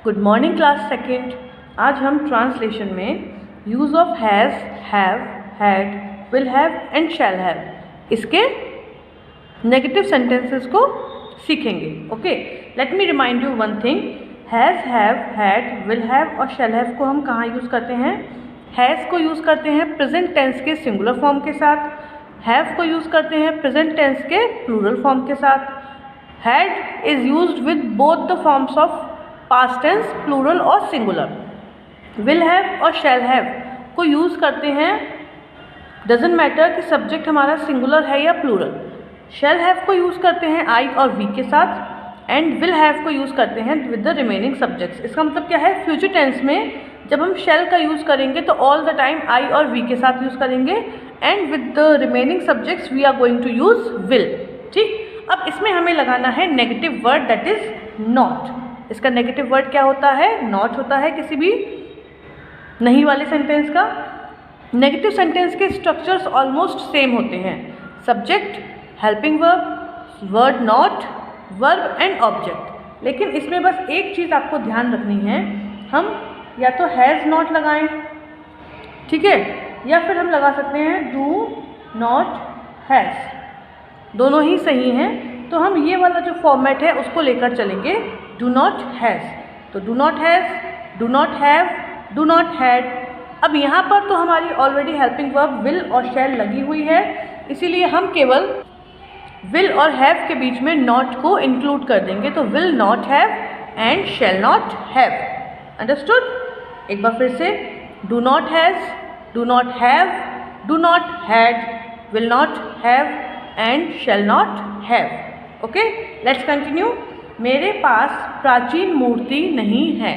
Good morning class second. आज हम translation में use of has, have, had, will have and shall have इसके negative sentences को सीखेंगे। Okay, let me remind you one thing. Has, have, had, will have और shall have को हम कहाँ यूज़ करते हैं? हैज़ को यूज़ करते हैं प्रेजेंट टेंस के सिंगुलर फॉर्म के साथ, हैव को यूज़ करते हैं प्रेजेंट टेंस के प्लूरल फॉर्म के साथ, had is used with both the forms of past tense plural और सिंगुलर। विल हैव और शैल हैव को यूज़ करते हैं, डजेंट मैटर कि सब्जेक्ट हमारा सिंगुलर है या प्लूरल। शैल हैव को यूज़ करते हैं आई और वी के साथ एंड विल हैव को यूज़ करते हैं विद द रिमेनिंग सब्जेक्ट्स। इसका मतलब क्या है? फ्यूचर टेंस में जब हम शैल का यूज़ करेंगे तो ऑल द टाइम आई और वी के साथ यूज़ करेंगे and with the remaining subjects we are going to use will. ठीक, अब इसमें हमें लगाना है negative word that is not. इसका नेगेटिव वर्ड क्या होता है? नॉट होता है किसी भी नहीं वाले सेंटेंस का। नेगेटिव सेंटेंस के स्ट्रक्चर्स ऑलमोस्ट सेम होते हैं, subject, helping verb, word not, verb and object. लेकिन इसमें बस एक चीज़ आपको ध्यान रखनी है, हम या तो हैज़ नॉट लगाएं, ठीक है, या फिर हम लगा सकते हैं डू नॉट हैज़, दोनों ही सही हैं। तो हम ये वाला जो फॉर्मेट है उसको लेकर चलेंगे, डू नॉट हैज़। तो do not has, do not have, do not had. अब यहाँ पर तो हमारी ऑलरेडी हेल्पिंग वर्ब विल और शैल लगी हुई है, इसीलिए हम केवल विल और हैव के बीच में नॉट को इंक्लूड कर देंगे। तो will not have and shall not have. Understood? एक बार फिर से, do not has, do not have, do not had, will not have and shall not have. Okay, let's continue. मेरे पास प्राचीन मूर्ति नहीं है।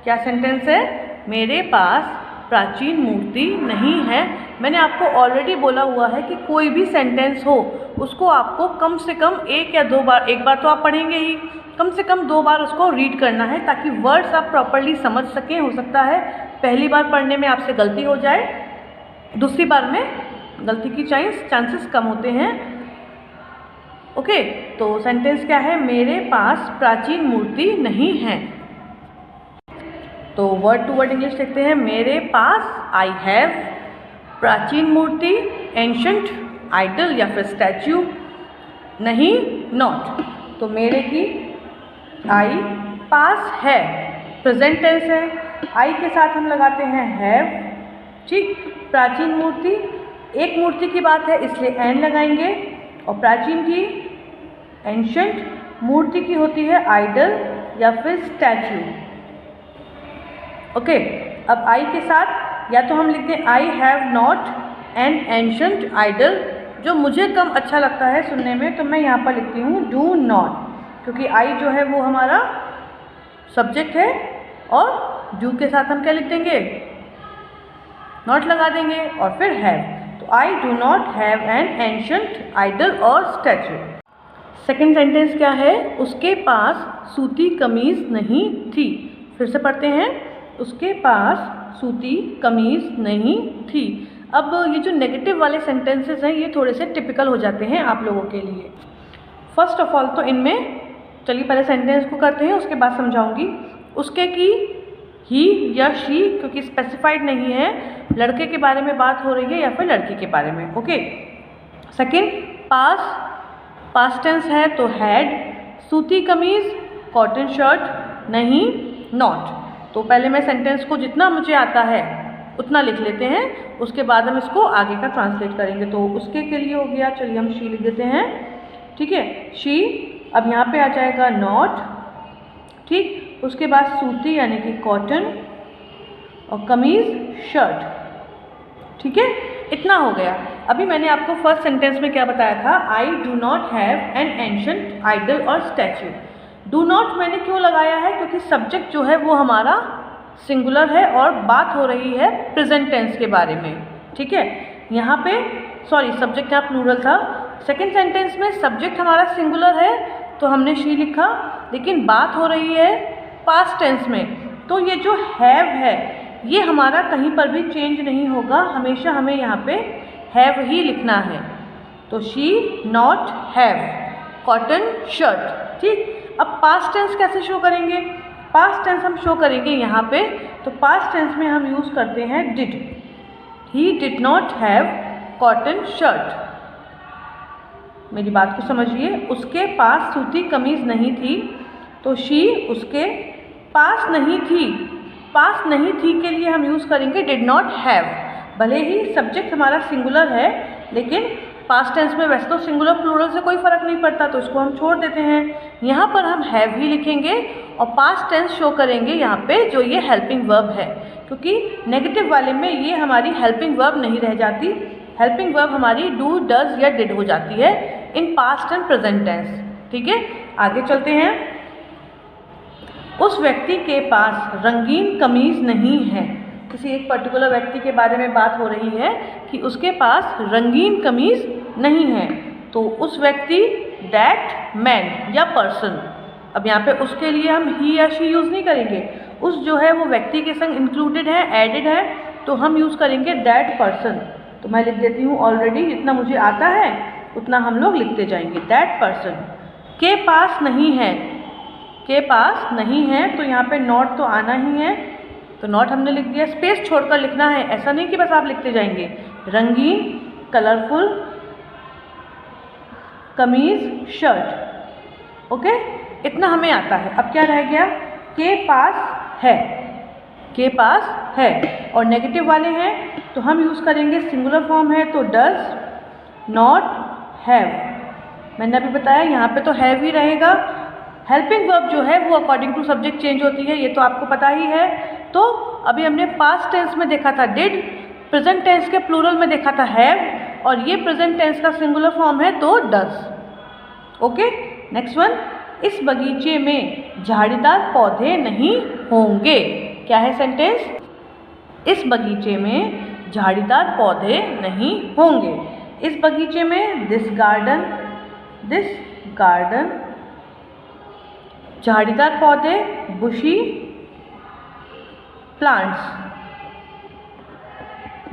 क्या सेंटेंस है? मेरे पास प्राचीन मूर्ति नहीं है। मैंने आपको ऑलरेडी बोला हुआ है कि कोई भी सेंटेंस हो उसको आपको कम से कम एक या दो बार, एक बार तो आप पढ़ेंगे ही, कम से कम 2 बार उसको रीड करना है ताकि वर्ड्स आप प्रॉपर्ली समझ सकें। हो सकता है पहली बार पढ़ने में आपसे गलती हो जाए, दूसरी बार में गलती की चांसेस कम होते हैं। ओके, तो सेंटेंस क्या है? मेरे पास प्राचीन मूर्ति नहीं है। तो वर्ड टू वर्ड इंग्लिश लिखते हैं, मेरे पास आई हैव प्राचीन मूर्ति, एंशंट आइडल या फिर स्टैच्यू, नहीं नॉट। तो मेरे की आई, पास है, प्रेजेंट टेंस है, आई के साथ हम लगाते हैं हैव। ठीक, प्राचीन मूर्ति, एक मूर्ति की बात है इसलिए एन लगाएंगे, और प्राचीन की एंशंट, मूर्ति की होती है आइडल या फिर स्टैच्यू। ओके, अब आई के साथ या तो हम लिखते हैं I have not an ancient idol, जो मुझे कम अच्छा लगता है सुनने में, तो मैं यहाँ पर लिखती हूँ डू नॉट, क्योंकि आई जो है वो हमारा सब्जेक्ट है और डू के साथ हम क्या लिख देंगे? नॉट लगा देंगे और फिर हैव। तो I do not have an ancient idol और स्टैच्यू। सेकेंड सेंटेंस क्या है? उसके पास सूती कमीज़ नहीं थी। फिर से पढ़ते हैं, उसके पास सूती कमीज़ नहीं थी। अब ये जो नेगेटिव वाले सेंटेंसेस हैं ये थोड़े से टिपिकल हो जाते हैं आप लोगों के लिए। फर्स्ट ऑफ ऑल तो इनमें, चलिए पहले सेंटेंस को करते हैं, उसके बाद समझाऊंगी। उसके की ही या शी, क्योंकि स्पेसिफाइड नहीं है, लड़के के बारे में बात हो रही है या फिर लड़की के बारे में। ओके, सेकेंड, पास्ट टेंस है तो हैड, सूती कमीज़, कॉटन शर्ट, नहीं नॉट। तो पहले मैं सेंटेंस को जितना मुझे आता है उतना लिख लेते हैं, उसके बाद हम इसको आगे का ट्रांसलेट करेंगे। तो उसके के लिए हो गया, चलिए हम शी लिख देते हैं। ठीक है, शी, अब यहाँ पे आ जाएगा नॉट। ठीक, उसके बाद सूती यानी कि कॉटन और कमीज़ शर्ट। ठीक है, इतना हो गया। अभी मैंने आपको फर्स्ट सेंटेंस में क्या बताया था? I do not have an ancient idol और स्टैच्यू। डू नॉट मैंने क्यों लगाया है? क्योंकि सब्जेक्ट जो है वो हमारा सिंगुलर है और बात हो रही है प्रेजेंट टेंस के बारे में। ठीक है, यहाँ पे सॉरी, सब्जेक्ट यहाँ प्लूरल था। सेकेंड सेंटेंस में सब्जेक्ट हमारा सिंगुलर है तो हमने शी लिखा, लेकिन बात हो रही है पास्ट टेंस में, तो ये जो हैव है ये हमारा कहीं पर भी चेंज नहीं होगा, हमेशा हमें यहाँ पे हैव ही लिखना है। तो she not have cotton shirt. ठीक, अब पास्ट टेंस कैसे शो करेंगे? पास्ट टेंस हम शो करेंगे यहाँ पे, तो पास्ट टेंस में हम यूज़ करते हैं did. He did not have cotton shirt. मेरी बात को समझिए, उसके पास सूती कमीज़ नहीं थी, तो शी उसके पास नहीं थी। पास नहीं थी के लिए हम यूज़ करेंगे डिड नॉट हैव। भले ही सब्जेक्ट हमारा सिंगुलर है, लेकिन पास्ट टेंस में वैसे तो सिंगुलर प्लूरल से कोई फ़र्क नहीं पड़ता, तो इसको हम छोड़ देते हैं। यहाँ पर हम हैव ही लिखेंगे और पास्ट टेंस शो करेंगे यहाँ पे, जो ये हेल्पिंग वर्ब है, क्योंकि नेगेटिव वाले में ये हमारी हेल्पिंग वर्ब नहीं रह जाती। हेल्पिंग वर्ब हमारी डू, डज या डिड हो जाती है in past and present tense. ठीक है, आगे चलते हैं। उस व्यक्ति के पास रंगीन कमीज़ नहीं है। किसी एक पर्टिकुलर व्यक्ति के बारे में बात हो रही है कि उसके पास रंगीन कमीज़ नहीं है, तो उस व्यक्ति दैट मैन या पर्सन। अब यहाँ पे उसके लिए हम ही या शी यूज़ नहीं करेंगे, उस जो है वो व्यक्ति के संग इंक्लूडेड है, एडेड है, तो हम यूज़ करेंगे दैट पर्सन। तो मैं लिख देती हूँ ऑलरेडी, जितना मुझे आता है उतना हम लोग लिखते जाएंगे। दैट पर्सन के पास नहीं है, के पास नहीं है, तो यहाँ पे नॉट तो आना ही है, तो नॉट हमने लिख दिया। स्पेस छोड़कर लिखना है, ऐसा नहीं कि बस आप लिखते जाएंगे। रंगीन कलरफुल कमीज़ शर्ट, ओके, इतना हमें आता है। अब क्या रह गया, के पास है, के पास है, और नेगेटिव वाले हैं तो हम यूज़ करेंगे सिंगुलर फॉर्म है, तो डज नॉट हैव। मैंने अभी बताया यहाँ पे तो हैव ही रहेगा। हेल्पिंग वर्ब जो है वो अकॉर्डिंग टू सब्जेक्ट चेंज होती है, ये तो आपको पता ही है। तो अभी हमने पास्ट टेंस में देखा था डिड, प्रेजेंट टेंस के प्लूरल में देखा था हैव, और ये प्रेजेंट टेंस का सिंगुलर फॉर्म है तो डज। Okay, next one. इस बगीचे में झाड़ीदार पौधे नहीं होंगे। क्या है सेंटेंस, इस बगीचे में झाड़ीदार पौधे नहीं होंगे। इस बगीचे में दिस गार्डन झाड़ीदार पौधे, बुशी प्लांट्स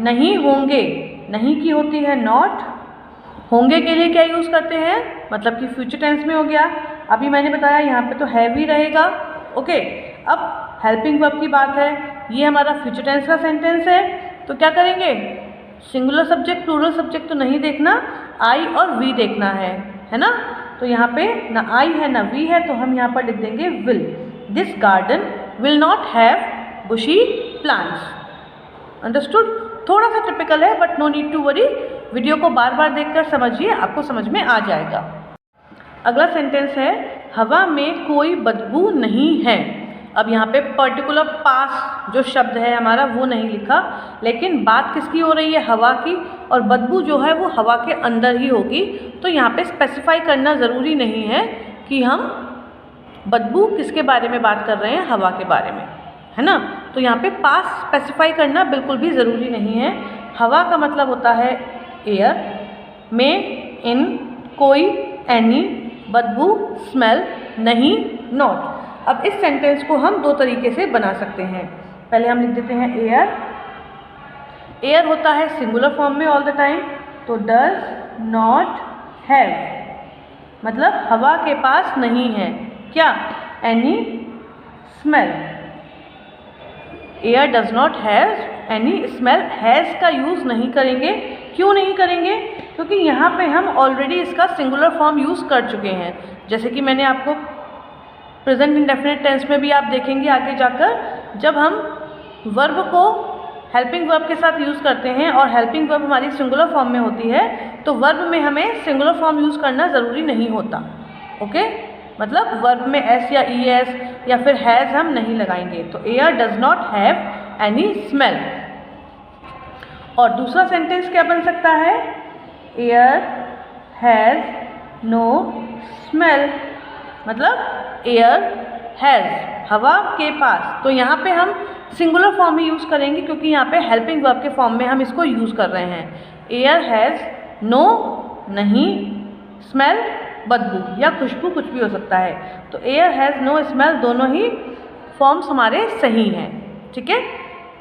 नहीं होंगे। नहीं की होती है नॉट, होंगे के लिए क्या यूज़ करते हैं, मतलब कि फ्यूचर टेंस में हो गया। अभी मैंने बताया यहाँ पे तो हैव ही रहेगा। ओके, अब हेल्पिंग वर्ब की बात है, ये हमारा फ्यूचर टेंस का सेंटेंस है, तो क्या करेंगे, सिंगुलर सब्जेक्ट प्लूरल सब्जेक्ट तो नहीं देखना, आई और वी देखना है ना। तो यहाँ पे ना आई है ना वी है, तो हम यहाँ पर लिख देंगे will. This garden will not have bushy plants. Understood. थोड़ा सा टिपिकल है, but no need to worry. Video को बार बार देखकर समझिए, आपको समझ में आ जाएगा। अगला सेंटेंस है, हवा में कोई बदबू नहीं है। अब यहाँ पे पर्टिकुलर पास जो शब्द है हमारा वो नहीं लिखा, लेकिन बात किसकी हो रही है, हवा की, और बदबू जो है वो हवा के अंदर ही होगी। तो यहाँ पे स्पेसिफाई करना ज़रूरी नहीं है कि हम बदबू किसके बारे में बात कर रहे हैं, हवा के बारे में, है ना। तो यहाँ पे पास स्पेसिफाई करना बिल्कुल भी ज़रूरी नहीं है। हवा का मतलब होता है एयर, में, इन, कोई, एनी, बदबू, स्मेल, नहीं, नॉट। अब इस सेंटेंस को हम दो तरीके से बना सकते हैं। पहले हम लिख देते हैं एयर। एयर होता है सिंगुलर फॉर्म में ऑल द टाइम, तो डज नॉट हैव, मतलब हवा के पास नहीं है क्या, any smell. Air does not have any smell. Has का यूज़ नहीं करेंगे। क्यों नहीं करेंगे, क्योंकि यहाँ पे हम ऑलरेडी इसका सिंगुलर फॉर्म यूज़ कर चुके हैं। जैसे कि मैंने आपको प्रेजेंट इंडेफिनिट टेंस में भी आप देखेंगे आगे जाकर, जब हम वर्ब को हेल्पिंग वर्ब के साथ यूज़ करते हैं और हेल्पिंग वर्ब हमारी सिंगुलर फॉर्म में होती है, तो वर्ब में हमें सिंगुलर फॉर्म यूज़ करना ज़रूरी नहीं होता। ओके, मतलब वर्ब में एस या ई एस या फिर हैज़ हम नहीं लगाएंगे। तो air does not have any smell. और दूसरा सेंटेंस क्या बन सकता है, एयर हैज़ नो स्मेल, मतलब एयर हैज़, हवा के पास। तो यहाँ पे हम सिंगुलर फॉर्म ही यूज़ करेंगे, क्योंकि यहाँ पे हेल्पिंग वर्ब के फॉर्म में हम इसको यूज़ कर रहे हैं। एयर हैज़ नो, नहीं, स्मेल, बदबू या खुशबू, कुछ भी हो सकता है। तो एयर हैज़ नो स्मेल, दोनों ही फॉर्म्स हमारे सही हैं। ठीक है।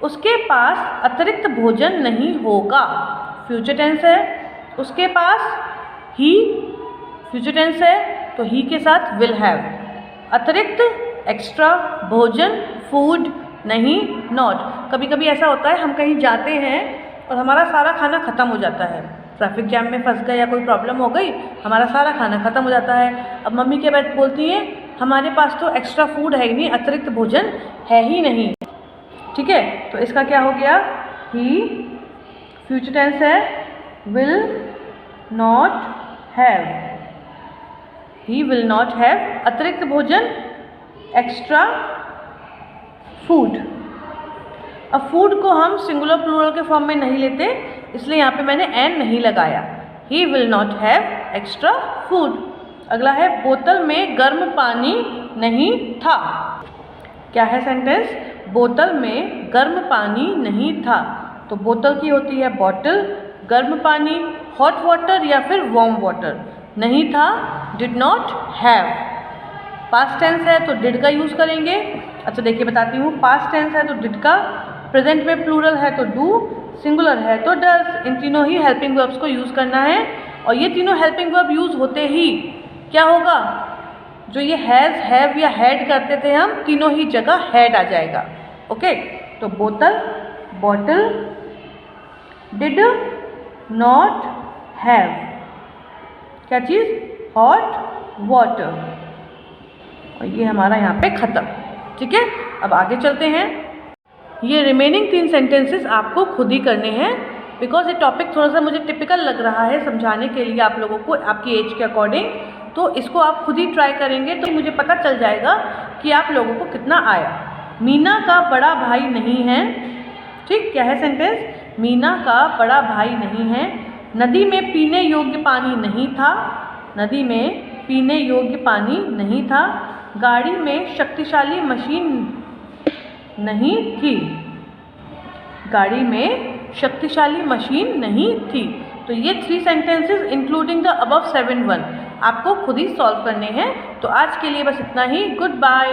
उसके पास अतिरिक्त भोजन नहीं होगा, फ्यूचर टेंस है। उसके पास ही फ्यूचर टेंस है, तो ही के साथ विल हैव। अतिरिक्त एक्स्ट्रा भोजन, फूड, नहीं, नॉट। कभी कभी ऐसा होता है हम कहीं जाते हैं और हमारा सारा खाना ख़त्म हो जाता है, ट्रैफिक जैम में फंस गए या कोई प्रॉब्लम हो गई, हमारा सारा खाना ख़त्म हो जाता है। अब मम्मी क्या बात बोलती हैं, हमारे पास तो एक्स्ट्रा फूड है ही नहीं, अतिरिक्त भोजन है ही नहीं। ठीक है, तो इसका क्या हो गया, ही फ्यूचर टेंस है, will not have, he will not have अतिरिक्त भोजन, एक्स्ट्रा फूड। अब फूड को हम सिंगुलर प्लूरल के फॉर्म में नहीं लेते, इसलिए यहाँ पे मैंने एन नहीं लगाया। He will not have extra food. अगला है, बोतल में गर्म पानी नहीं था। क्या है सेंटेंस, बोतल में गर्म पानी नहीं था। तो बोतल की होती है बॉटल, गर्म पानी हॉट वाटर या फिर वार्म वाटर, नहीं था did not have. Past tense है तो डिड का यूज़ करेंगे। अच्छा देखिए बताती हूँ, पास्ट टेंस है तो डिड का, प्रेजेंट में प्लूरल है तो डू, सिंगुलर है तो डज। इन तीनों ही हेल्पिंग वर्ब्स को यूज़ करना है और ये तीनों हेल्पिंग वर्ब यूज़ होते ही क्या होगा, जो ये हैज़, हैव या हैड करते थे हम, तीनों ही जगह हैड आ जाएगा। ओके, तो बोतल, बॉटल, डिड नॉट हैव, क्या चीज़, हॉट वाटर, और ये हमारा यहाँ पे ख़त्म। ठीक है, अब आगे चलते हैं। ये रिमेनिंग 3 सेंटेंसेस आपको खुद ही करने हैं, बिकॉज ये टॉपिक थोड़ा सा मुझे टिपिकल लग रहा है समझाने के लिए आप लोगों को आपकी एज के अकॉर्डिंग। तो इसको आप खुद ही ट्राई करेंगे तो मुझे पता चल जाएगा कि आप लोगों को कितना आया। मीना का बड़ा भाई नहीं है। ठीक, क्या है सेंटेंस, मीना का बड़ा भाई नहीं है। नदी में पीने योग्य पानी नहीं था, नदी में पीने योग्य पानी नहीं था। गाड़ी में शक्तिशाली मशीन नहीं थी, गाड़ी में शक्तिशाली मशीन नहीं थी। तो ये 3 सेंटेंसेस इंक्लूडिंग द अबव 7 1 आपको खुद ही सॉल्व करने हैं। तो आज के लिए बस इतना ही। Good bye.